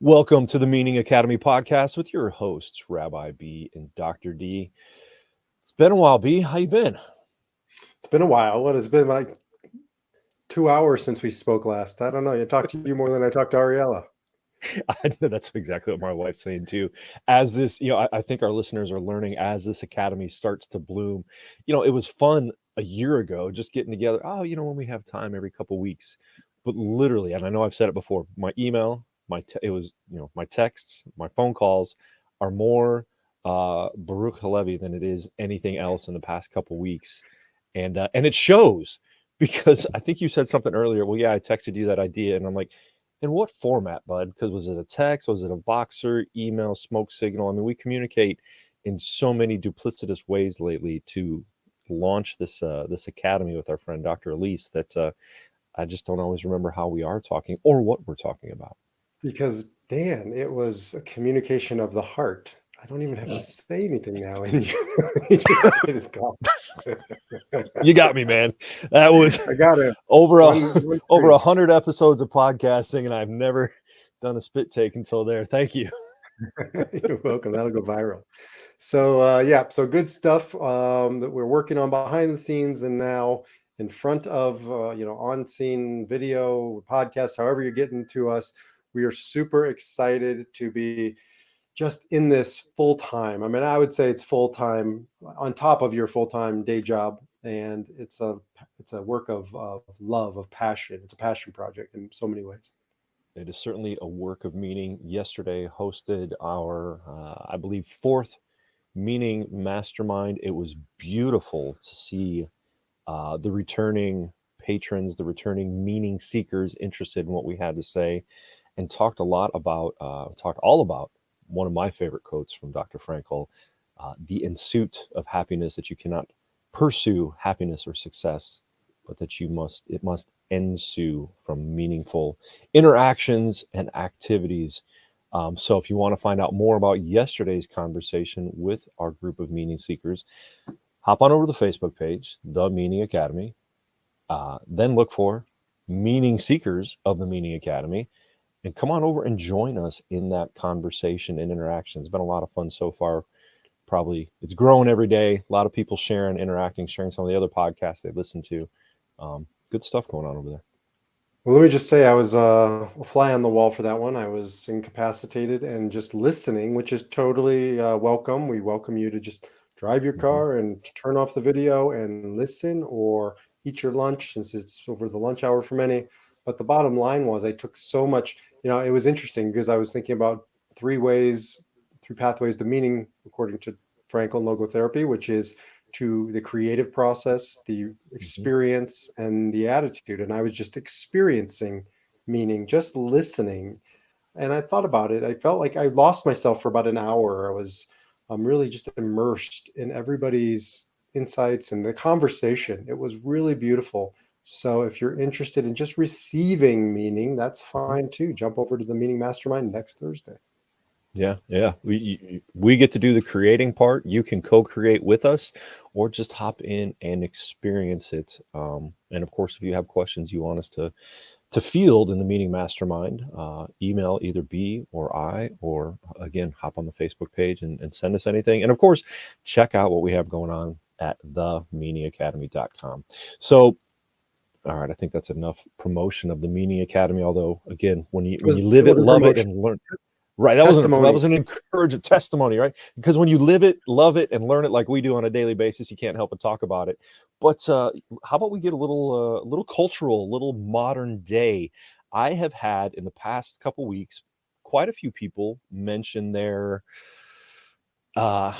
Welcome to the Meaning Academy podcast with your hosts, Rabbi B and Dr. D. It's been a while, B. How you been? It's been a while. What has been like 2 hours since we spoke last? I don't know. I talked to you more than I talked to Ariella. I know that's exactly what my wife's saying too. As this, I think our listeners are learning as this academy starts to bloom. It was fun a year ago just getting together. Oh, when we have time every couple weeks. But literally, and I know I've said it before, my email, it was, my texts, my phone calls are more Baruch Halevi than it is anything else in the past couple weeks, and it shows because I think you said something earlier. Well, yeah, I texted you that idea, and I'm like, in what format, bud? Because was it a text? Was it a Voxer, email, smoke signal? I mean, we communicate in so many duplicitous ways lately to launch this academy with our friend Dr. Elise that I just don't always remember how we are talking or what we're talking about. Because, Dan, it was a communication of the heart. I don't even have to say anything now. And you just hit his call. You got me, man. That was I got it. over a One over screen. 100 episodes of podcasting, and I've never done a spit take until there. Thank you. You're welcome. That'll go viral. So good stuff that we're working on behind the scenes and now in front of, on scene video, podcast, however you're getting to us. We are super excited to be just in this full time. I mean, I would say it's full time on top of your full time day job. And it's a work of love, of passion. It's a passion project in so many ways. It is certainly a work of meaning. Yesterday hosted our, I believe, fourth meaning mastermind. It was beautiful to see the returning patrons, the returning meaning seekers interested in what we had to say, and talked all about one of my favorite quotes from Dr. Frankl, the ensuit of happiness, that you cannot pursue happiness or success, but that it must ensue from meaningful interactions and activities. So if you want to find out more about yesterday's conversation with our group of meaning seekers, hop on over to the Facebook page, The Meaning Academy. Then look for Meaning Seekers of the Meaning Academy, and come on over and join us in that conversation and interaction. It's been a lot of fun so far. Probably it's growing every day. A lot of people sharing, interacting, sharing some of the other podcasts they listen to. Good stuff going on over there. Well, let me just say I was a fly on the wall for that one. I was incapacitated and just listening, which is totally welcome. We welcome you to just drive your Hmm. car and turn off the video and listen or eat your lunch since it's over the lunch hour for many. But the bottom line was I took so much, it was interesting because I was thinking about three ways, three pathways to meaning, according to Frankl logotherapy, which is to the creative process, the Hmm. experience, and the attitude. And I was just experiencing meaning, just listening. And I thought about it. I felt like I lost myself for about an hour. I was really just immersed in everybody's insights and the conversation. It was really beautiful. So if you're interested in just receiving meaning, that's fine too. Jump over to the Meaning Mastermind next Thursday. Yeah, yeah. We get to do the creating part. You can co-create with us, or just hop in and experience it. And of course, if you have questions you want us to field in the meeting mastermind, email either B or I, or again, hop on the Facebook page and send us anything. And of course, check out what we have going on at themeaningacademy.com. So, all right, I think that's enough promotion of the Meaning Academy. Although, again, when you It live it, wasn't love it, promotion, and learn. Right, that testimony. was an encouraging testimony, right? Because when you live it, love it, and learn it like we do on a daily basis, you can't help but talk about it. But how about we get a little cultural, a little modern day? I have had in the past couple weeks quite a few people mention their uh,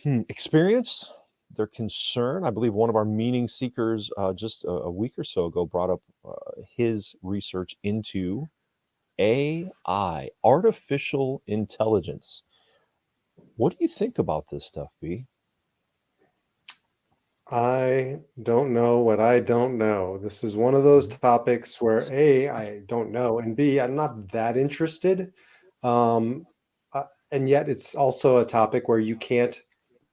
experience, their concern. I believe one of our meaning seekers just a week or so ago brought up his research into AI, artificial intelligence. What do you think about this stuff, B? I don't know what I don't know. This is one of those Mhm. topics where A, I don't know, and B, I'm not that interested. Um, and yet it's also a topic where you can't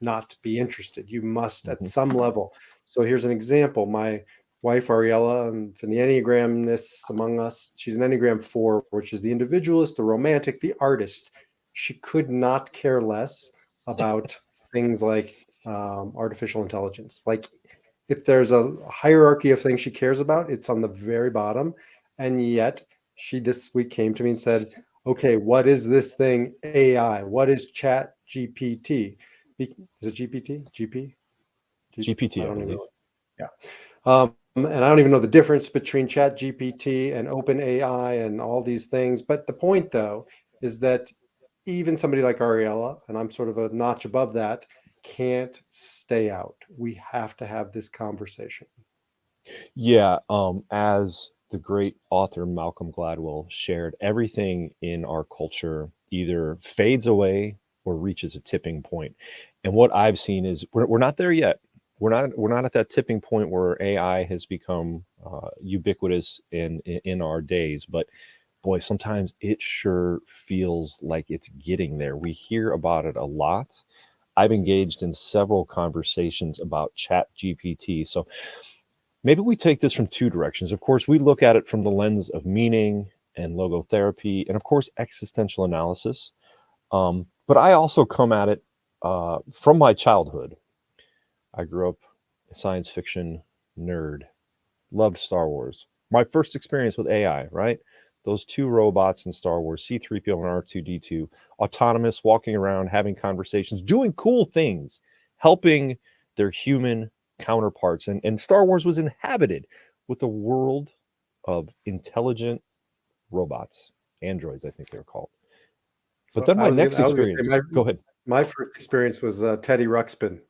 not be interested. You must at Mhm. some level. So here's an example. My wife Ariella, and from the Enneagramnists among us, she's an Enneagram 4, which is the individualist, the romantic, the artist. She could not care less about things like artificial intelligence. Like, if there's a hierarchy of things she cares about, it's on the very bottom. And yet, she this week came to me and said, "Okay, what is this thing AI? What is Chat GPT? Is it GPT? GP? I GPT, I don't even believe. know. Yeah. And I don't even know the difference between Chat GPT and Open AI and all these things. But the point, though, is that even somebody like Ariella, and I'm sort of a notch above that, can't stay out. We have to have this conversation. Yeah, as the great author Malcolm Gladwell shared, everything in our culture either fades away or reaches a tipping point. And what I've seen is we're not there yet. We're not at that tipping point where AI has become ubiquitous in our days. But boy, sometimes it sure feels like it's getting there. We hear about it a lot. I've engaged in several conversations about Chat GPT. So maybe we take this from two directions. Of course, we look at it from the lens of meaning and logotherapy, and of course, existential analysis. But I also come at it from my childhood. I grew up a science fiction nerd, loved Star Wars. My first experience with AI, right? Those two robots in Star Wars, C3PO and R2D2, autonomous, walking around, having conversations, doing cool things, helping their human counterparts. And Star Wars was inhabited with a world of intelligent robots, androids, I think they were called. But So then my next I was gonna say experience, go ahead. my first experience was Teddy Ruxpin.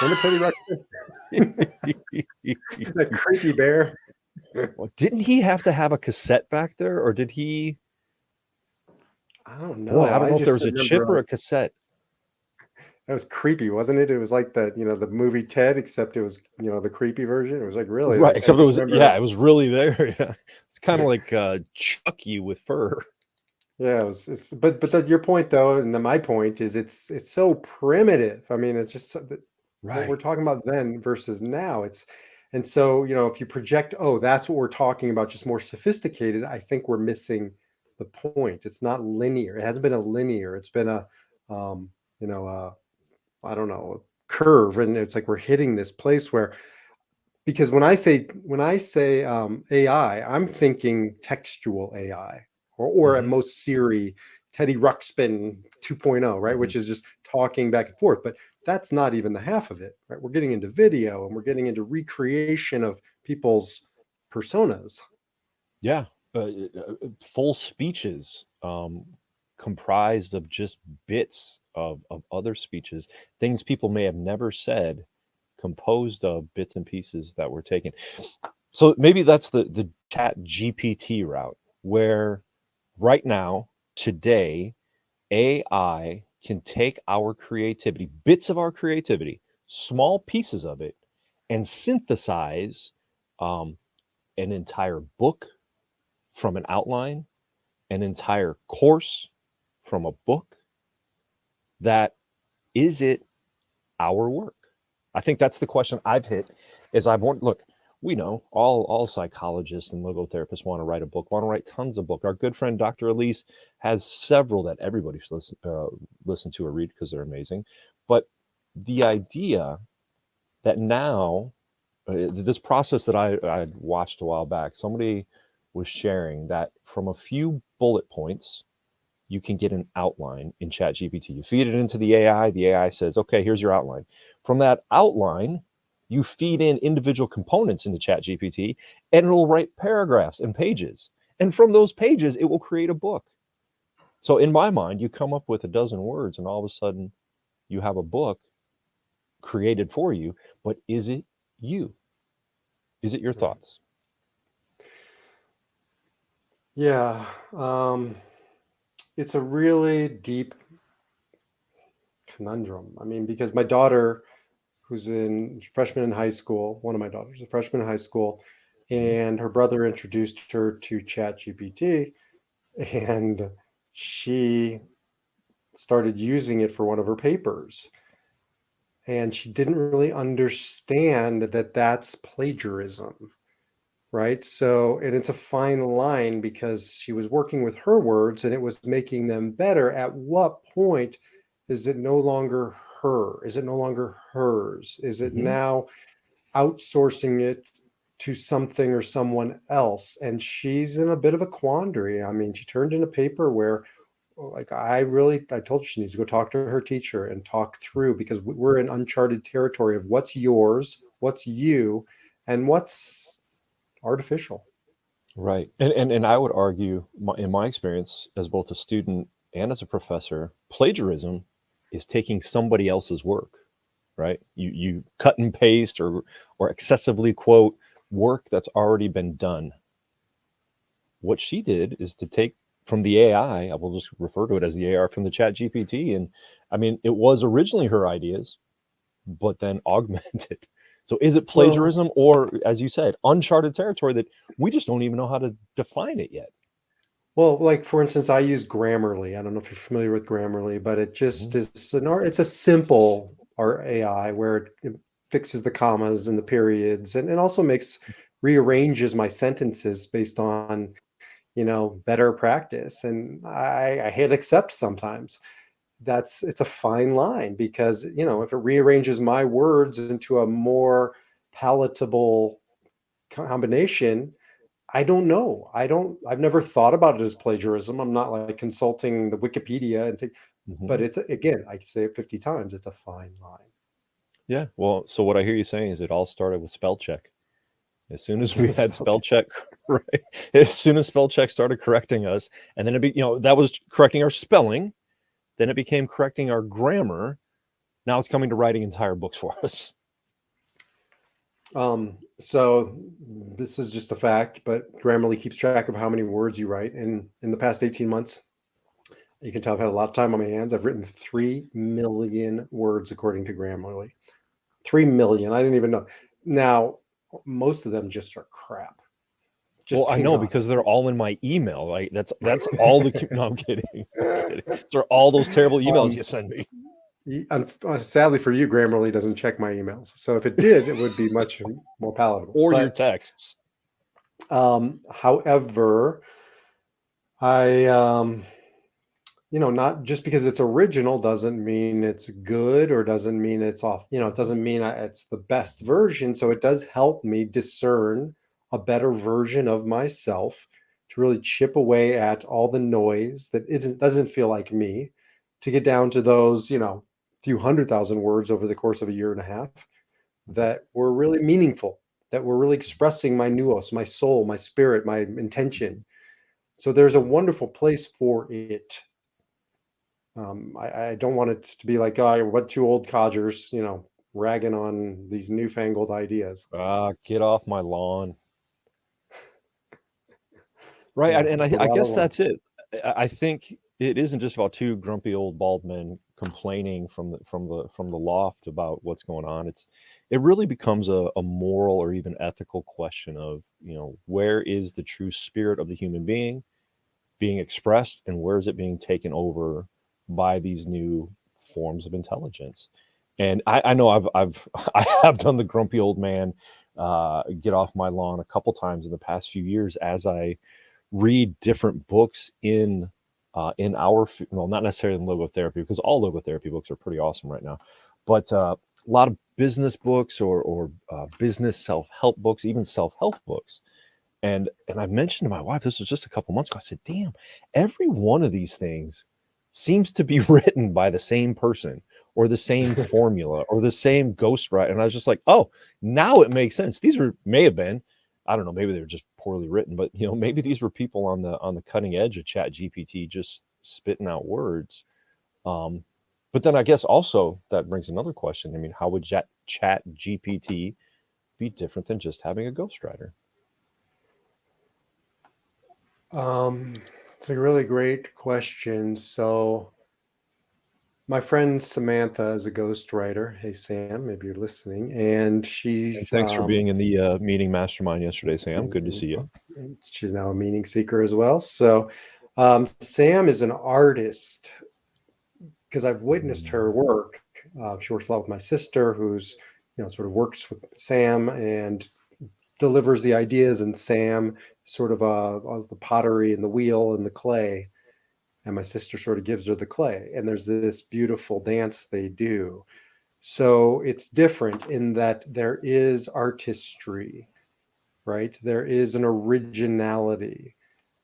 Remember Teddy Ruxpin? That creepy bear. Well, didn't he have to have a cassette back there, or did he? I don't Boy, know. I don't I know if there just was a chip remember or a cassette. that was creepy, wasn't it? It was like the movie Ted, except it was, the creepy version. It was like really Right, like I except it just was, remember. yeah, it was really there. Yeah. It's kind of like Chucky with fur. Yeah, but your point though, and then my point is it's so primitive. I mean, it's just what we're Right. talking about then versus now. And so, if you project, oh, that's what we're talking about, just more sophisticated, I think we're missing the point. It's not linear. It hasn't been a linear. It's been a, um, you know, I don't know, curve, and it's like we're hitting this place where because when I say AI, I'm thinking textual AI, or at Hmm. most Siri, Teddy Ruxpin 2.0, right? Hmm. Which is just talking back and forth. But that's not even the half of it, right? We're getting into video and we're getting into recreation of people's personas. Yeah. Full speeches comprised of just bits of other speeches, things people may have never said, composed of bits and pieces that were taken. So maybe that's the chat GPT route, where right now, today, AI can take our creativity, bits of our creativity, small pieces of it, and synthesize um, an entire book from an outline, an entire course from a book. That is it our work? I think that's the question I've hit. Is I've want look. We know all psychologists and logotherapists want to write a book, want to write tons of book. Our good friend Dr. Elise has several that everybody should listen to or read because they're amazing. But the idea that now this process that I watched a while back, somebody was sharing that from a few bullet points, you can get an outline in ChatGPT. You feed it into the AI says, okay, here's your outline. From that outline, you feed in individual components into ChatGPT, and it'll write paragraphs and pages. And from those pages, it will create a book. So in my mind, you come up with a dozen words, and all of a sudden, you have a book created for you. But is it you? Is it your Right. thoughts? Yeah. It's a really deep conundrum. I mean, because my daughter, who's in freshman in high school, one of my daughters, a freshman in high school, Mhm. and her brother introduced her to ChatGPT, and she started using it for one of her papers. and she didn't really understand that that's plagiarism, right? So, and it's a fine line because she was working with her words and it was making them better. At what point is it no longer her? Is it no longer hers? Is it Hmm. now outsourcing it to something or someone else? And she's in a bit of a quandary. I mean, she turned in a paper where, like, I told her she needs to go talk to her teacher and talk through, because we're in uncharted territory of what's yours, what's you, and what's artificial. Right. And I would argue, in my experience as both a student and as a professor, plagiarism is taking somebody else's work, right? You cut and paste or excessively quote work that's already been done. What she did is to take from the AI, I will just refer to it as the AI from the chat GPT. And I mean, it was originally her ideas, but then augmented. So is it Well, plagiarism or, as you said, uncharted territory that we just don't even know how to define it yet? well, like for instance, I use Grammarly. I don't know if you're familiar with Grammarly, but it just Mhm. is it's a simple art AI where it fixes the commas and the periods, and also makes rearranges my sentences based on, better practice. And I hit accept sometimes. It's a fine line because, if it rearranges my words into a more palatable combination, I don't know. I've never thought about it as plagiarism. I'm not like consulting the Wikipedia but Mhm. it's, again, I say it 50 times, it's a fine line. Yeah. Well, so what I hear you saying is it all started with spell check. As soon as we had Spell spell check. check, right? As soon as spell check started correcting us, and then that was correcting our spelling. Then it became correcting our grammar. Now it's coming to writing entire books for us. So this is just a fact, but Grammarly keeps track of how many words you write. And in the past 18 months, you can tell I've had a lot of time on my hands. I've written 3 million words according to Grammarly. 3 million. I didn't even know. Now, most of them just are crap. Well, Just I being know because honest. they're all in my email. Right? That's all the. No, I'm kidding. I'm kidding. So are all those terrible emails um, you send me, Sadly for you, Grammarly doesn't check my emails. So if it did, it would be much more palatable. or your But texts. however, I not just because it's original doesn't mean it's good, or doesn't mean it's off. It Mhm. doesn't mean it's the best version. So it does help me discern a better version of myself, to really chip away at all the noise that doesn't feel like me, to get down to those, few 100,000 words over the course of a year and a half Mhm. that were really meaningful, that were really expressing my nuos, my soul, my spirit, my intention. Mhm. So there's a wonderful place for it. I don't want it to be like, oh, what two old codgers, ragging on these newfangled ideas. Ah, get off my lawn. Right, Yeah, and it's a I lot of guess them. that's it. I think it isn't just about two grumpy old bald men complaining from the loft about what's going on. It really becomes a moral or even ethical question of, where is the true spirit of the human being expressed, and where is it being taken over by these new forms of intelligence? And I know I've I have done the grumpy old man get off my lawn a couple times in the past few years as I read different books in our well, not necessarily in logotherapy, because all logotherapy books are pretty awesome right now, but a lot of business books or business self-help books, even self-help books. And I mentioned to my wife, this was just a couple months ago, I said, damn, every one of these things seems to be written by the same person or the same formula or the same ghostwriter. And I was just like, oh, now it makes sense. These were may have been, I don't know, maybe they were just poorly written, but maybe these were people on the cutting edge of chat GPT just spitting out words. um, but then I guess also that brings another question. I mean, how would chat GPT be different than just having a ghostwriter? It's a really great question. So my friend Samantha is a ghostwriter. Hey Sam, maybe you're listening. And And thanks for being in the meeting mastermind yesterday, Sam. Good to see you. she's now a meaning seeker as well. So Sam is an artist, because I've witnessed her Mm. work. She works a lot with my sister, who's sort of works with Sam and delivers the ideas, and Sam sort of the pottery and the wheel and the clay, and my sister sort of gives her the clay, and there's this beautiful dance they do. So it's different in that there is artistry, right? There is an originality,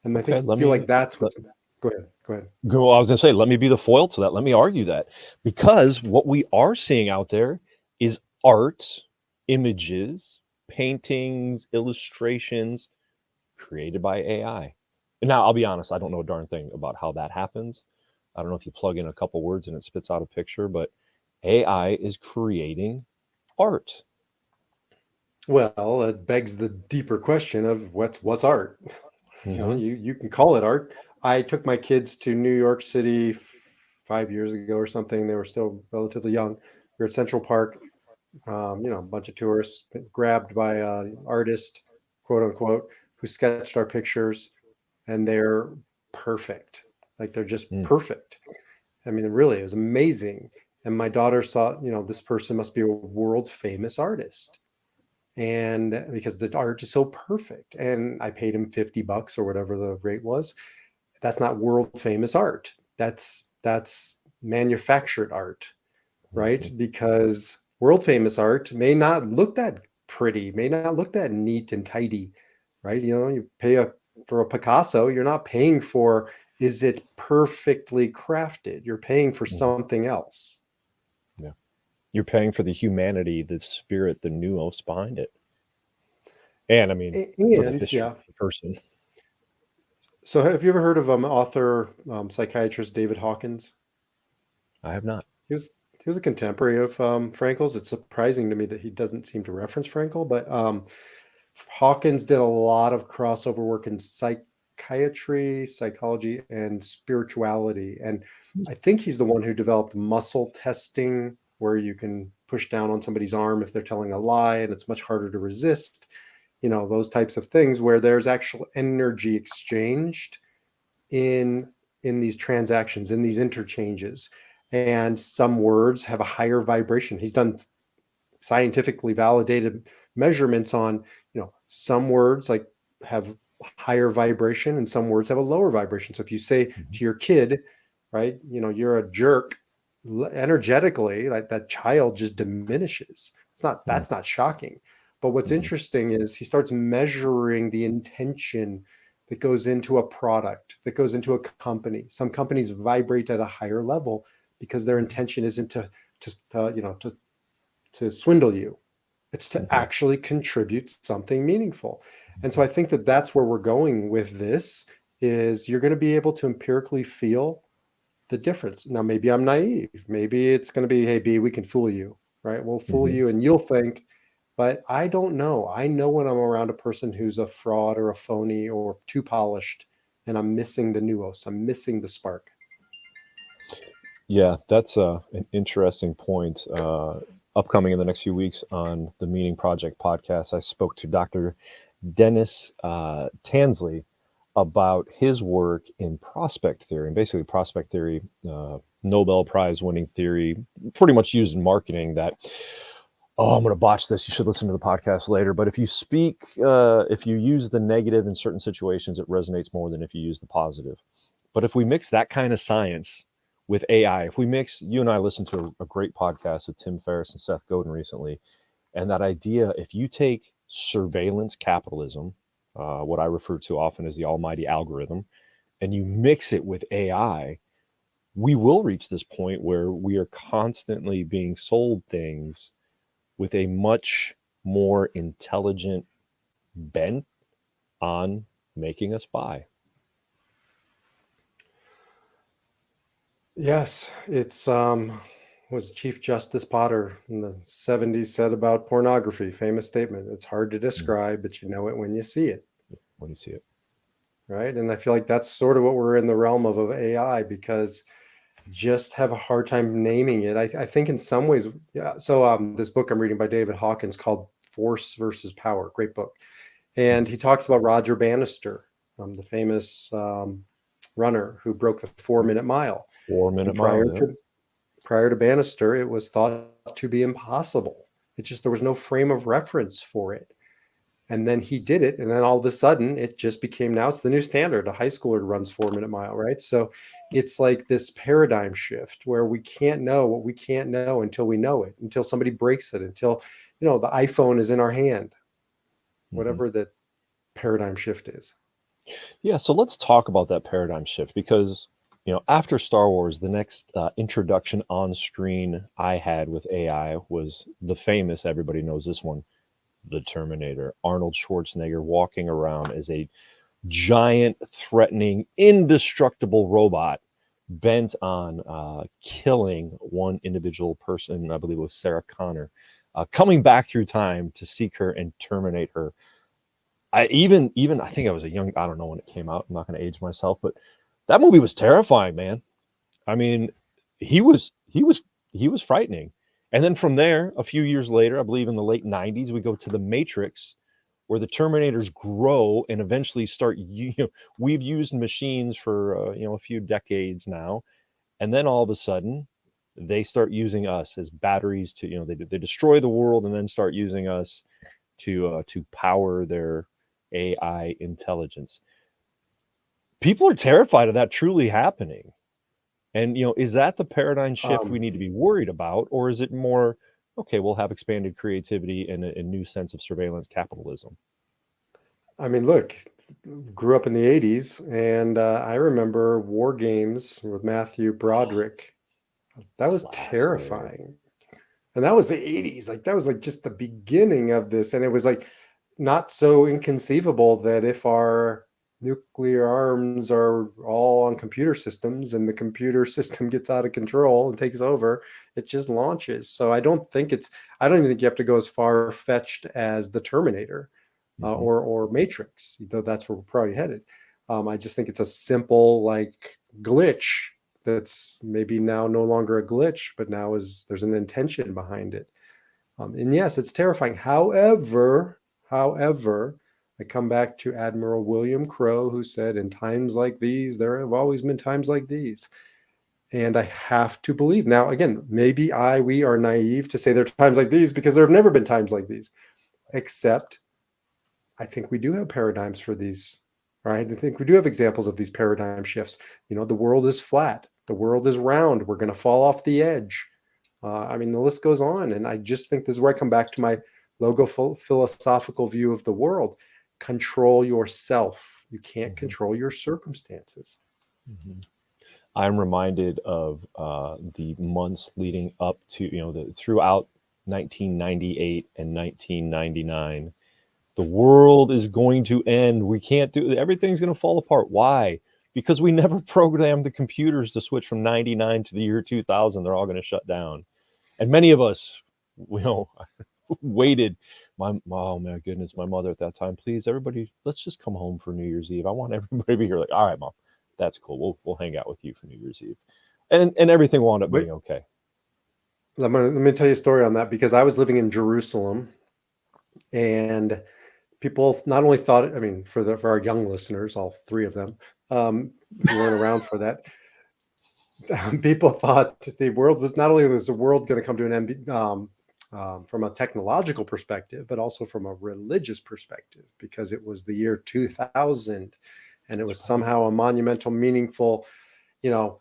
and I Okay, think feel like that's let, what's. Go ahead. Go ahead. go. I was going to say, let me be the foil to that. Let me argue that because what we are seeing out there is art, images, paintings, illustrations created by AI. And now I'll be honest, I don't know a darn thing about how that happens. I don't know if you plug in a couple words and it spits out a picture, but AI is creating art. Well, it begs the deeper question of what's art. Hmm. You can call it art. I took my kids to New York City 5 years ago or something. They were still relatively young. We were at Central Park. A bunch of tourists grabbed by an artist, quote unquote, who sketched our pictures, and they're perfect. Like they're just Mm. perfect. I mean, really, it was amazing. And my daughter thought, this person must be a world famous artist. And because the art is so perfect. And I paid him $50 or whatever the rate was. That's not world famous art. That's manufactured art, right? Hmm. Because world famous art may not look that pretty, may not look that neat and tidy, right? You pay for a Picasso, you're not paying for is it perfectly crafted? You're paying for Hmm. something else. Yeah. You're paying for the humanity, the spirit, the nuance behind it. And I mean, for the And history yeah. of the person. So have you ever heard of author, psychiatrist David Hawkins? I have not. He was a contemporary of Frankel's. It's surprising to me that he doesn't seem to reference Frankel, but Hawkins did a lot of crossover work in psychiatry, psychology, and spirituality. And I think he's the one who developed muscle testing, where you can push down on somebody's arm if they're telling a lie and it's much harder to resist. Those types of things where there's actual energy exchanged in these transactions, in these interchanges, and some words have a higher vibration. He's done scientifically validated measurements on some words like have higher vibration and some words have a lower vibration. So if you say Mhm. to your kid, right, you're a jerk, energetically, like that child just diminishes. Mm. That's not shocking. But what's Mhm. interesting is he starts measuring the intention that goes into a product, that goes into a company. Some companies vibrate at a higher level because their Mhm. intention isn't to swindle you. It's to Mhm. actually contribute something meaningful. And so Mhm. I think that that's where we're going with this is you're going to be able to empirically feel the difference. Now, maybe I'm naive. Maybe it's going to be, hey, B, we can fool you, right? We'll fool Mhm. you and you'll think, but I don't know. I know when I'm around a person who's a fraud or a phony or too polished, and I'm missing the nuance. I'm missing the spark. Yeah, that's an interesting point. Upcoming in the next few weeks on the Meaning Project podcast, I spoke to Dr. Dennis Tansley about his work in prospect theory. And basically, prospect theory, Nobel Prize winning theory, pretty much used in marketing that, oh, I'm going to botch this. You should listen to the podcast later. But if you use the negative in certain situations, it resonates more than if you use the positive. But if we mix that kind of science with AI, if we mix, you and I listened to a great podcast with Tim Ferriss and Seth Godin recently, and that idea, if you take surveillance capitalism, what I refer to often as the almighty algorithm, and you mix it with AI, we will reach this point where we are constantly being sold things with a much more intelligent bent on making us buy. Yes, it's was Chief Justice Potter in the 70s said about pornography, famous statement. It's hard to Mm. describe, but you know it when you see it, When you see it. right? And I feel like that's sort of what we're in the realm of AI because I just have a hard time naming it. I think in some ways, yeah. So this book I'm reading by David Hawkins called Force versus Power, great book. And Mhm. he talks about Roger Bannister, the famous runner who broke the 4 minute mile. 4 minute And mile, yeah. prior to Bannister, it was thought to be impossible. It just, there was no frame of reference for it. And then he did it. And then all of a sudden it just became, now it's the new standard. A high schooler runs 4-minute mile, right? So it's like this paradigm shift where we can't know what we can't know until we know it, until somebody breaks it, until, the iPhone is in our hand, Hmm. whatever the paradigm shift is. Yeah, so let's talk about that paradigm shift because, after Star Wars, the next introduction on screen I had with AI was the famous, everybody knows this one, the Terminator. Arnold Schwarzenegger walking around as a giant, threatening, indestructible robot bent on killing one individual person. I believe it was Sarah Connor, coming back through time to seek her and terminate her. I I think I was a young, I don't know when it came out. I'm not going to age myself, but that movie was terrifying, man. I mean, he was he was he was frightening. And then from there, a few years later, I believe in the late '90s, we go to the Matrix, where the Terminators grow and eventually start. We've used machines for a few decades now, and then all of a sudden, they start using us as batteries to they destroy the world and then start using us to power their AI intelligence. People are terrified of that truly happening. And is that the paradigm shift we Um, need to be worried about, or is it more okay? We'll have expanded creativity and a new sense of surveillance capitalism. I mean, look, grew up in the 80s, and I remember War Games with Matthew Broderick. That was Classic. terrifying. And that was the 80s. Like that was like just the beginning of this. And it was like not so inconceivable that if our nuclear arms are all on computer systems and the computer system gets out of control and takes over, it just launches. So I don't even think you have to go as far fetched as the Terminator Hmm. or Matrix, though that's where we're probably headed. I just think it's a simple like glitch that's maybe now no longer a glitch, but now there's an intention behind it. And yes, it's terrifying. However, I come back to Admiral William Crowe, who said, "In times like these, there have always been times like these." And I have to believe now. Again, maybe we are naive to say there are times like these because there have never been times like these. Except I think we do have paradigms for these, right? I think we do have examples of these paradigm shifts. The world is flat, the world is round, we're going to fall off the edge. I mean, the list goes on. And I just think this is where I come back to my logo philosophical view of the world. Control yourself. You can't Hmm. control your circumstances. Hmm. I'm reminded of the months leading up to throughout 1998 and 1999. The world is going to end. We can't do everything's going to fall apart. Why? Because we never programmed the computers to switch from 99 to the year 2000. They're all going to shut down. And many of us, you know, waited. Oh my goodness, my mother at that time, please, everybody, let's just come home for New Year's Eve. I want everybody to be here. Like, all right, mom, that's cool. We'll hang out with you for New Year's Eve, and everything wound up But being okay. let me tell you a story on that because I was living in Jerusalem, and people not only thought, I mean, for our young listeners, all three of them, who weren't around for that, people thought the world was, not only was the world going to come to an end from a technological perspective, but also from a religious perspective, because it was the year 2000, and it That's was right. somehow a monumental, meaningful,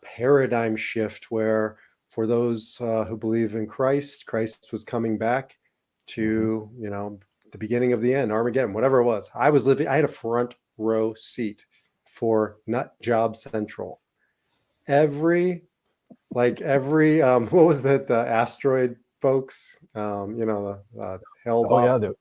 paradigm shift where for those who believe in Christ, Christ was coming back Hmm. to, the beginning of the end, Armageddon, whatever it was. I had a front row seat for Nut Job Central. Every every what was that, the asteroid folks, the Oh yeah, Hale-Bopp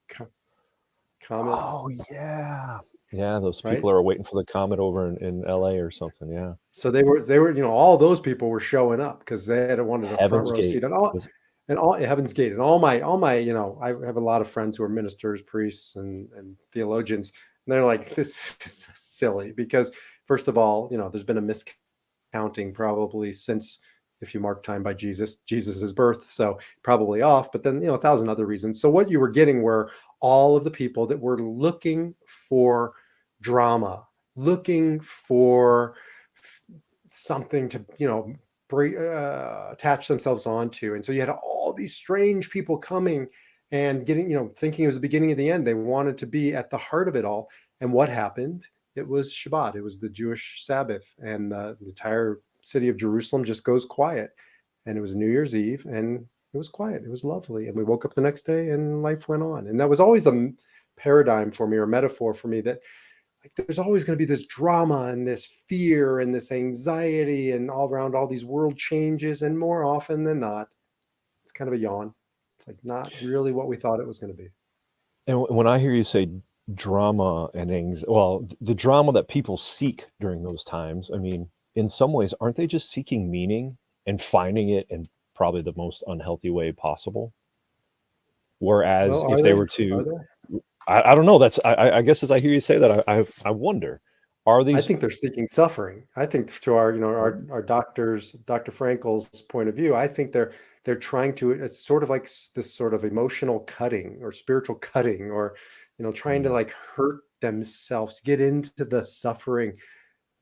comet, oh yeah, yeah. Those right? people are waiting for the comet over in L.A. or something. Yeah, So they were, all those people were showing up because they had wanted a front Heaven's row Gate seat and all, was. Heaven's Gate, and all my I have a lot of friends who are ministers, priests, and theologians, and they're like, this is silly because first of all, there's been a miscounting probably since, if you mark time by Jesus's birth, so probably off, but then 1,000 other reasons. So what you were getting were all of the people that were looking for drama, looking for something to attach themselves onto. And so you had all these strange people coming and getting, thinking it was the beginning of the end. They wanted to be at the heart of it all. And what happened? It was Shabbat. It was the Jewish Sabbath, and the entire city of Jerusalem just goes quiet. And it was New Year's Eve, and it was quiet. It was lovely. And we woke up the next day, and life went on. And that was always a paradigm for me, or a metaphor for me, that like there's always going to be this drama and this fear and this anxiety and all around all these world changes. And more often than not, it's kind of a yawn. It's like not really what we thought it was going to be. And when I hear you say drama and well, the drama that people seek during those times, I mean, in some ways, aren't they just seeking meaning and finding it in probably the most unhealthy way possible? Well, Whereas if are they they? were Are to, they? I don't know, I guess as I hear you say that, I wonder, are I these, think they're seeking suffering. I think, to our, oh, our doctors, Dr. Frankel's point of view, I think they're trying to, it's sort of like this sort of emotional cutting or spiritual cutting, or, trying to mm, like hurt themselves, get into the suffering.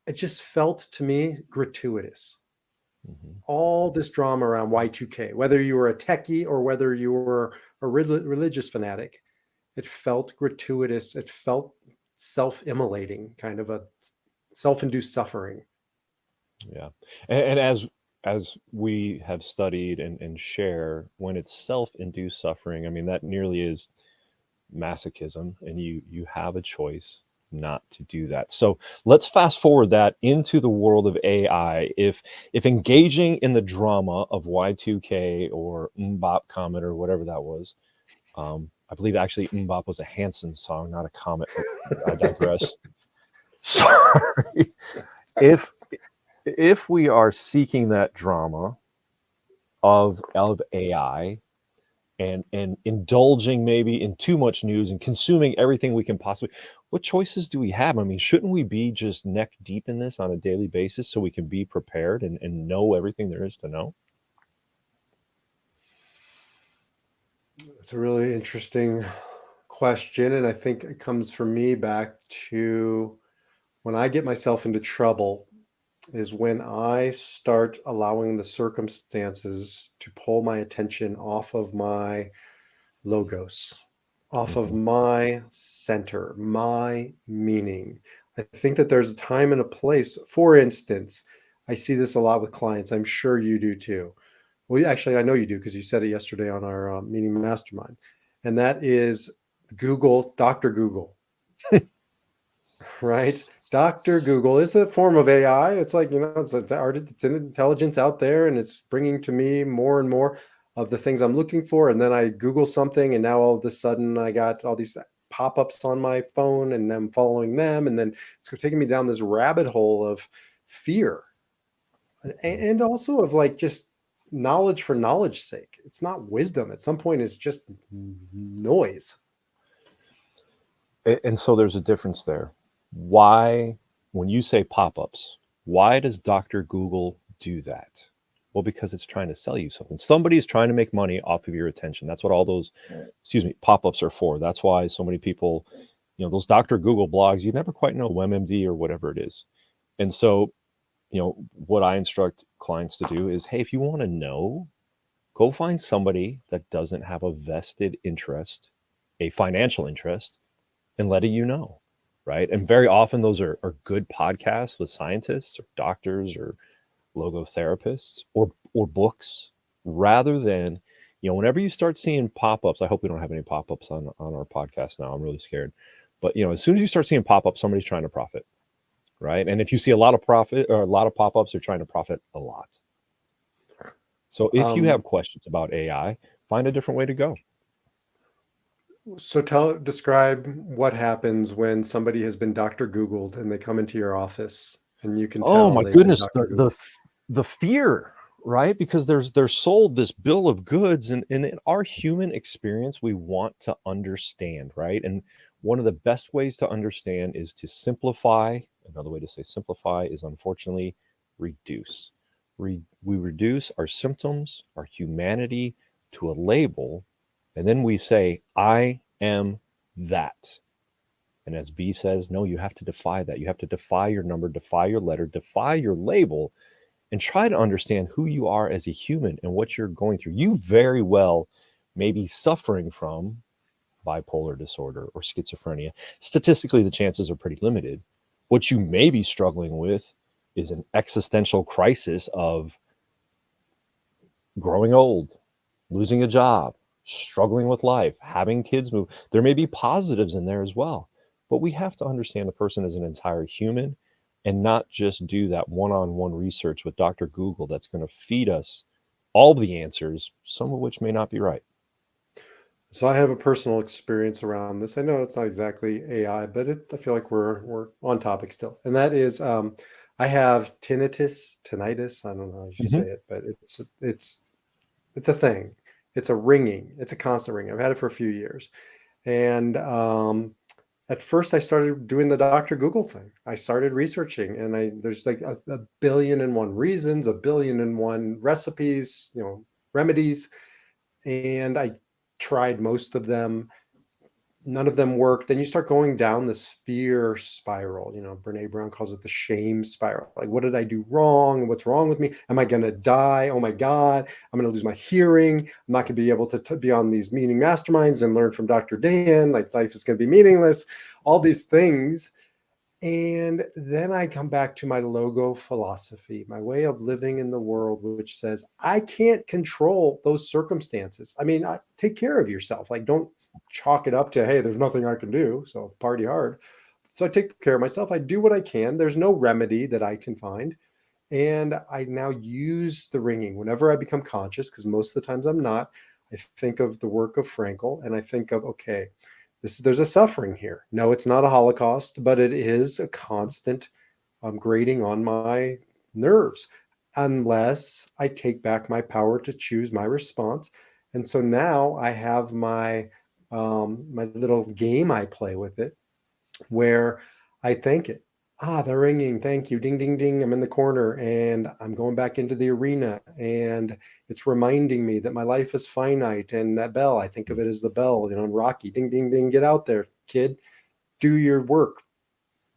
It just felt to me gratuitous. mhm. All this drama around Y2K, whether you were a techie or whether you were a religious fanatic, it felt gratuitous. It felt self-immolating, kind of a self-induced suffering. Yeah. And as we have studied and share, when it's self-induced suffering, I mean, that nearly is masochism, and you have a choice not to do that. So let's fast forward that into the world of AI. If engaging in the drama of Y2K or Mbop Comet or whatever that was, I believe actually Mbop was a Hanson song, not a comet, but I digress. Sorry. If if we are seeking that drama of AI, and indulging maybe in too much news and consuming everything we can possibly, what choices do we have? I mean, shouldn't we be just neck deep in this on a daily basis so we can be prepared and know everything there is to know? It's a really interesting question. And I think it comes for me back to when I get myself into trouble, is when I start allowing the circumstances to pull my attention off of my logos, off of Hmm. my center, my meaning. I think that there's a time and a place. For instance, I see this a lot with clients. I'm sure you do too. Well, actually, I know you do because you said it yesterday on our meeting mastermind. And that is Google, Dr. Google, right? Dr. Google is a form of AI. It's like, it's an intelligence out there, and it's bringing to me more and more of the things I'm looking for. And then I Google something, and now all of a sudden I got all these pop-ups on my phone, and I'm following them. And then it's taking me down this rabbit hole of fear, and also of like just knowledge for knowledge's sake. It's not wisdom. At some point, it's just noise. And so there's a difference there. Why, when you say pop-ups, why does Dr. Google do that? Well, because it's trying to sell you something. Somebody is trying to make money off of your attention. That's what all those, excuse me, pop-ups are for. That's why so many people, those Dr. Google blogs, you never quite know, MMD or whatever it is. And so, what I instruct clients to do is, hey, if you want to know, go find somebody that doesn't have a vested interest, a financial interest, in letting you know, right? And very often those are good podcasts with scientists or doctors or logotherapists or books, rather than, whenever you start seeing pop-ups. I hope we don't have any pop-ups on our podcast now. I'm really scared. But as soon as you start seeing pop-ups, somebody's trying to profit, right? And if you see a lot of profit or a lot of pop-ups, they're trying to profit a lot. So if you Um, have questions about AI, find a different way to go. So describe what happens when somebody has been Dr. Googled and they come into your office, and you can Oh tell my they've been goodness, Dr. Googled. the fear, right? Because they're sold this bill of goods, and in our human experience, we want to understand, right? And one of the best ways to understand is to simplify. Another way to say simplify is, unfortunately, reduce. We reduce our symptoms, our humanity, to a label, and then we say, I am that. And as B says, no, you have to defy that. You have to defy your number, defy your letter, defy your label, and try to understand who you are as a human and what you're going through. You very well may be suffering from bipolar disorder or schizophrenia. Statistically, the chances are pretty limited. What you may be struggling with is an existential crisis of growing old, losing a job, struggling with life, having kids move. There may be positives in there as well, but we have to understand the person as an entire human and not just do that one on one research with Dr. Google that's going to feed us all the answers, some of which may not be right. So I have a personal experience around this. I know it's not exactly AI, but I feel like we're on topic still. And that is, I have tinnitus. I don't know how you say Hmm. it, but it's a thing. It's a ringing. It's a constant ring. I've had it for a few years. And at first I started doing the Dr. Google thing. I started researching, and there's like a billion and one reasons, a billion and one recipes, remedies, and I tried most of them. None of them worked. Then you start going down this fear spiral. Brene Brown calls it the shame spiral. Like, what did I do wrong? What's wrong with me? Am I going to die? Oh my God, I'm going to lose my hearing. I'm not going to be able to be on these meeting masterminds and learn from Dr. Dan. Like, life is going to be meaningless. All these things. And then I come back to my logo philosophy, my way of living in the world, which says I can't control those circumstances. I mean, take care of yourself. Like, don't chalk it up to, hey, there's nothing I can do, so party hard. So I take care of myself. I do what I can. There's no remedy that I can find. And I now use the ringing whenever I become conscious, because most of the times I'm not. I think of the work of Frankel, and I think of, okay, there's a suffering here. No, it's not a Holocaust, but it is a constant grating on my nerves, unless I take back my power to choose my response. And so now I have my little game I play with it, where I thank it. They're ringing. Thank you. Ding, ding, ding. I'm in the corner and I'm going back into the arena. And it's reminding me that my life is finite. And that bell, I think of it as the bell, in Rocky. Ding, ding, ding. Get out there, kid. Do your work.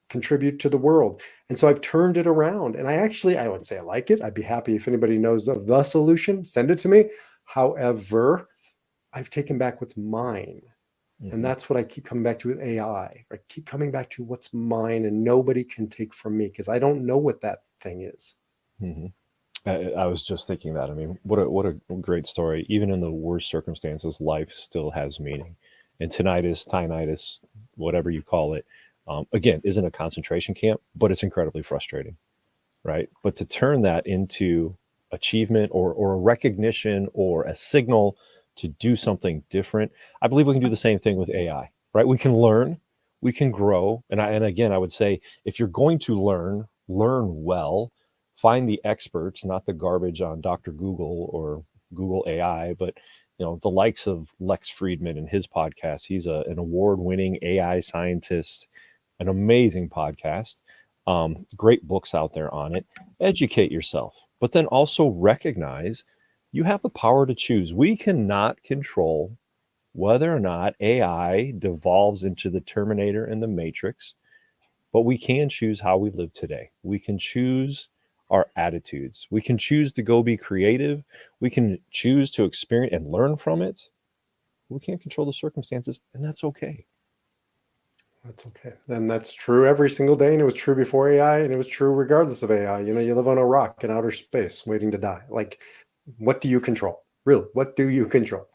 Contribute to the world. And so I've turned it around. And I wouldn't say I like it. I'd be happy if anybody knows of the solution, send it to me. However, I've taken back what's mine. And Hmm. that's what I keep coming back to with AI. I keep coming back to what's mine and nobody can take from me, because I don't know what that thing is. Hmm. I was just thinking that. I mean, what a great story. Even in the worst circumstances, life still has meaning. And tinnitus, whatever you call it, again, isn't a concentration camp, but it's incredibly frustrating, right? But to turn that into achievement or a recognition or a signal to do something different, I believe we can do the same thing with AI, right? We can learn, we can grow, and again, I would say if you're going to learn well, find the experts, not the garbage on Dr. Google or Google AI, but the likes of Lex Friedman and his podcast. He's an award-winning AI scientist, an amazing podcast. Great books out there on it. Educate yourself, but then also recognize you have the power to choose. We cannot control whether or not AI devolves into the Terminator and the Matrix, but we can choose how we live today. We can choose our attitudes. We can choose to go be creative. We can choose to experience and learn from it. We can't control the circumstances, and that's okay. That's okay. And that's true every single day. And it was true before AI, and it was true regardless of AI. You live on a rock in outer space waiting to die. Like, what do you control? Really, what do you control?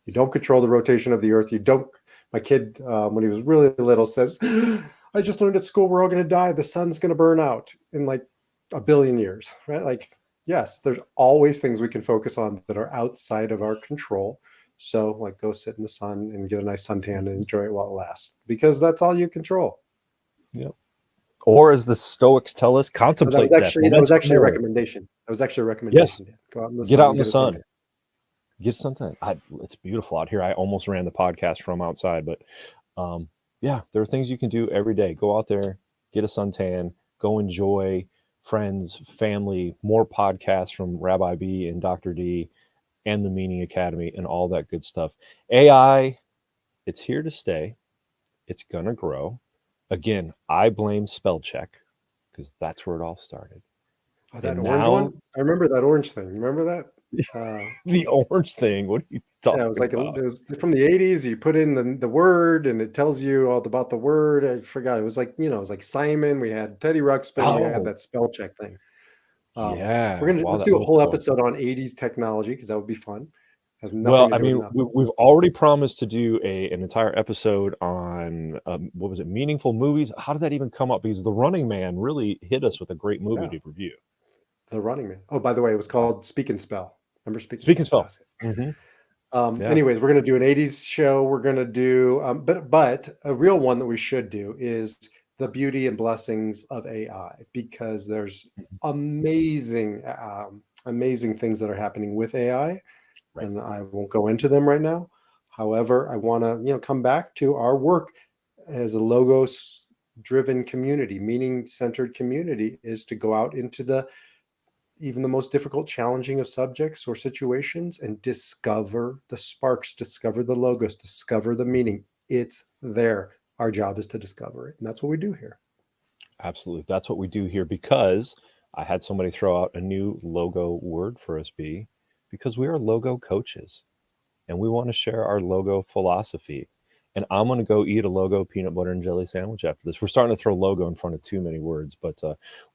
You don't control the rotation of the earth. You don't. My kid, when he was really little, says, I just learned at school we're all going to die. The sun's going to burn out in like a billion years, right? Like, yes, there's always things we can focus on that are outside of our control. So, like, go sit in the sun and get a nice suntan and enjoy it while it lasts, because that's all you control. Yep. Or as the Stoics tell us, So that was contemplate death. actually that was Memento actually a mori. recommendation. That was actually a Yes, recommendation, Dan. Go out in the get sun out and in the get a sun. suntan. Get something. It's beautiful out here. I almost ran the podcast from outside, but um, yeah, there are things you can do every day. Go out there, get a suntan, go enjoy friends, family, more podcasts from Rabbi B and Dr. D and the Meaning Academy and all that good stuff. AI, it's here to stay. It's gonna grow. Again, I blame spell check because that's where it all started. Oh, that And orange one? now I remember that orange thing. Remember that? the orange thing, what are you Yeah, it was talking like about? it was from the 80s. You put in the word and it tells you all about the word. I forgot. It was like, it was like Simon. We had Teddy Ruxpin. We had Oh, that spell check thing. yeah. Wow, Let's that do a was whole fun. episode on 80s technology because that would be fun. Has Well, nothing to I do with mean, nothing. we've already promised to do an entire episode on what was it, meaningful movies. How did that even come up? Because The Running Man really hit us with a great movie Yeah. to review. The Running Man. Oh, by the way, it was Wow. called Speak and Spell. Remember Speak and Speak and Spell? That spell. was it. Hmm. Yeah. Anyways, we're gonna do an 80s show. We're gonna do, but a real one that we should do is the beauty and blessings of AI because there's amazing things that are happening with AI, Right. and I won't go into them right now. However, I want to come back to our work as a logos driven community, meaning centered community, is to go out into the even the most difficult, challenging of subjects or situations and discover the sparks, discover the logos, discover the Mhm. meaning. It's there. Our job is to discover it. And that's what we do here. Absolutely. That's what we do here because I had somebody throw out a new logo word for us, B, because we are logo coaches and we want to share our logo philosophy. And I'm going to go eat a logo peanut butter and jelly sandwich after this. We're starting to throw logo in front of too many words, but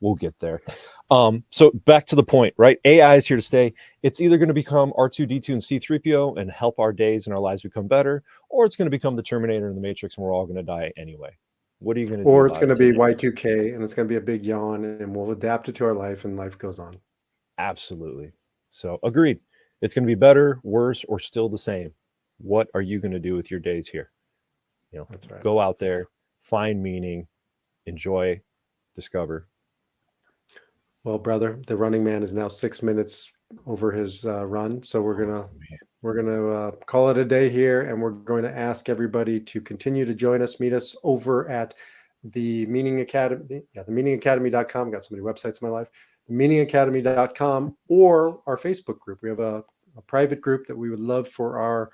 we'll get there. So back to the point, right? AI is here to stay. It's either going to become R2D2 and C3PO and help our days and our lives become better, or it's going to become the Terminator and the Matrix and we're all going to die anyway. What are you going to do Or it's about going it to be today? Y2K and it's going to be a big yawn and we'll adapt it to our life and life goes on. Absolutely. So agreed. It's going to be better, worse, or still the same. What are you going to do with your days here? That's right. Go out there, find meaning, enjoy, discover. Well, brother, the running man is now 6 minutes over his run. So Oh man. we're gonna call it a day here, and we're going to ask everybody to continue to join us, meet us over at the Meaning Academy, the meaningacademy.com. Got so many websites in my life. The meaningacademy.com or our Facebook group. We have a private group that we would love for our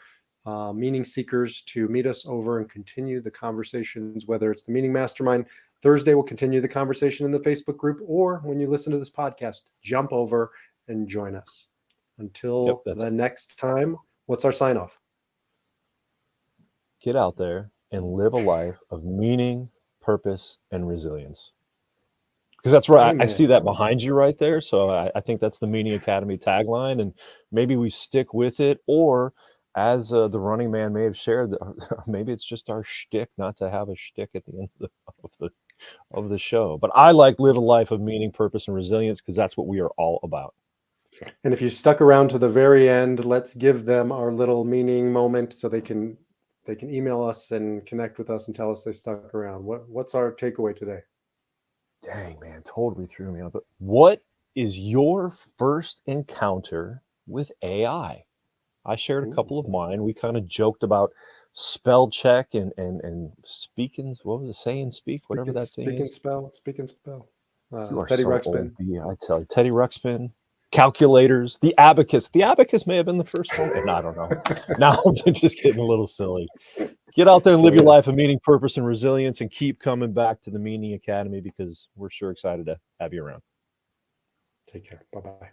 meaning seekers to meet us over and continue the conversations, whether it's the Meaning Mastermind. Thursday, we'll continue the conversation in the Facebook group, or when you listen to this podcast, jump over and join us. Yep, Until that's the it. next time, what's our sign off? Get out there and live a life of meaning, purpose, and resilience. Because that's right. I see Amen. that behind you right there. So I think that's the Meaning Academy tagline. And maybe we stick with it. Or as the running man may have shared, maybe it's just our shtick not to have a shtick at the end of the, of the show. But I like live a life of meaning, purpose, and resilience because that's what we are all about. And if you stuck around to the very end, let's give them our little meaning moment so they can email us and connect with us and tell us they stuck around. What's our takeaway today? Dang, man, totally threw me off. What is your first encounter with AI? I shared a Ooh, couple of mine. We kind of joked about spell check and speaking. What was it? Say and speak, whatever that thing is. speak and spell. You are Teddy so old, Ruxpin. B. I tell you, Teddy Ruxpin, calculators, the abacus. The abacus may have been the first one, and I don't know. Now I'm just getting a little silly. Get out there and So live your yeah, life of meaning, purpose, and resilience, and keep coming back to the Meaning Academy because we're sure excited to have you around. take care. Bye bye.